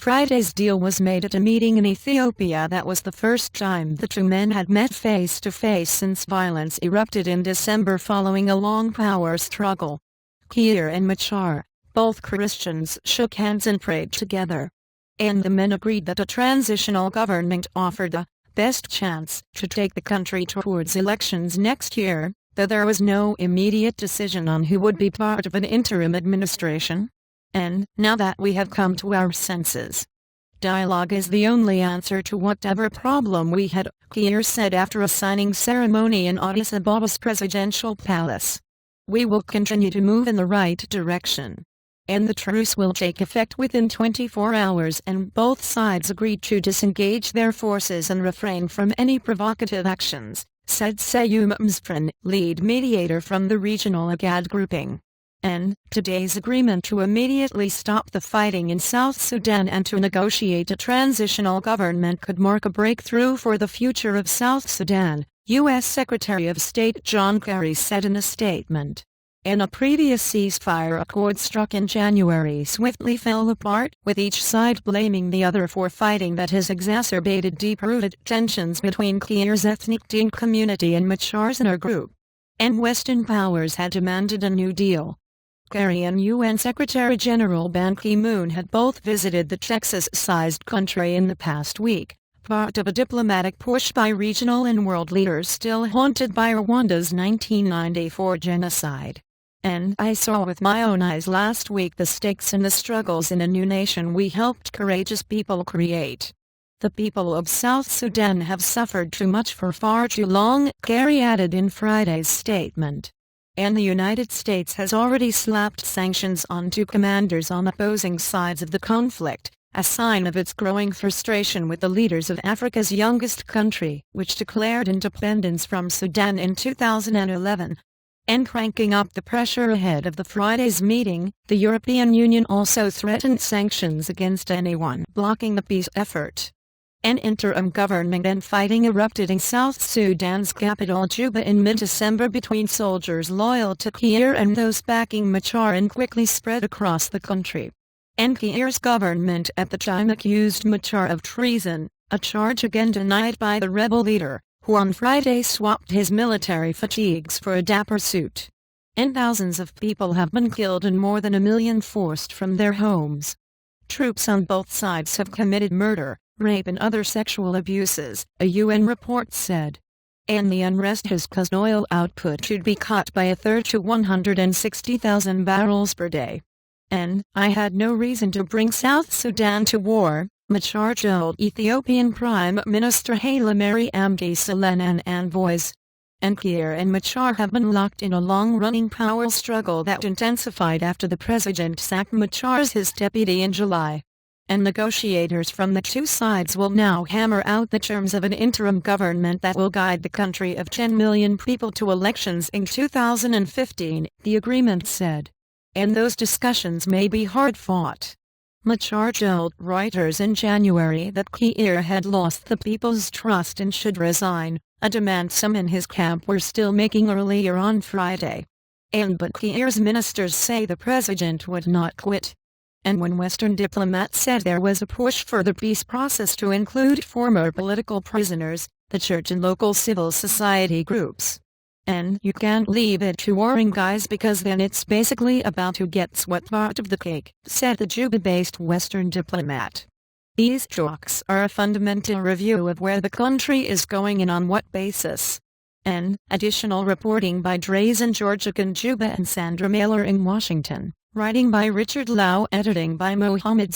Friday's deal was made at a meeting in Ethiopia that was the first time the two men had met face-to-face since violence erupted in December following a long power struggle. Kiir and Machar, both Christians, shook hands and prayed together. And the men agreed that a transitional government offered the best chance to take the country towards elections next year, though there was no immediate decision on who would be part of an interim administration. And, now that we have come to our senses, dialogue is the only answer to whatever problem we had, Kiir said after a signing ceremony in Addis Ababa's presidential palace. We will continue to move in the right direction. And the truce will take effect within 24 hours, and both sides agreed to disengage their forces and refrain from any provocative actions, said Seyoum Mesfin, lead mediator from the regional IGAD grouping. And today's agreement to immediately stop the fighting in South Sudan and to negotiate a transitional government could mark a breakthrough for the future of South Sudan, U.S. Secretary of State John Kerry said in a statement. And a previous ceasefire accord struck in January swiftly fell apart, with each side blaming the other for fighting that has exacerbated deep-rooted tensions between Kiir's ethnic Dinka community and Machar's inner group. And Western powers had demanded a new deal. Kerry and UN Secretary-General Ban Ki-moon had both visited the Texas-sized country in the past week, part of a diplomatic push by regional and world leaders still haunted by Rwanda's 1994 genocide. And I saw with my own eyes last week the stakes and the struggles in a new nation we helped courageous people create. The people of South Sudan have suffered too much for far too long, Kerry added in Friday's statement. And the United States has already slapped sanctions on two commanders on opposing sides of the conflict, a sign of its growing frustration with the leaders of Africa's youngest country, which declared independence from Sudan in 2011. And cranking up the pressure ahead of the Friday's meeting, the European Union also threatened sanctions against anyone blocking the peace effort. An interim government and fighting erupted in South Sudan's capital Juba in mid-December between soldiers loyal to Kiir and those backing Machar, and quickly spread across the country. And Kiir's government at the time accused Machar of treason, a charge again denied by the rebel leader, who on Friday swapped his military fatigues for a dapper suit. And thousands of people have been killed and more than 1 million forced from their homes. Troops on both sides have committed murder, rape and other sexual abuses, a UN report said. And the unrest has caused oil output to be cut by a third to 160,000 barrels per day. And I had no reason to bring South Sudan to war, Machar told Ethiopian Prime Minister Haile Mariam Desalegn and envoys. And Kiir and Machar have been locked in a long-running power struggle that intensified after the president sacked Machar as his deputy in July. And negotiators from the two sides will now hammer out the terms of an interim government that will guide the country of 10 million people to elections in 2015, the agreement said. And those discussions may be hard-fought. Machar told Reuters in January that Kiir had lost the people's trust and should resign, a demand some in his camp were still making earlier on Friday. But Kiir's ministers say the president would not quit. And when Western diplomats said there was a push for the peace process to include former political prisoners, the church and local civil society groups. And you can't leave it to warring guys because then it's basically about who gets what part of the cake, said the Juba-based Western diplomat. These talks are a fundamental review of where the country is going and on what basis. And additional reporting by Drazen Georgic in Juba and Sandra Mailer in Washington. Writing by Richard Lau, editing by Mohammed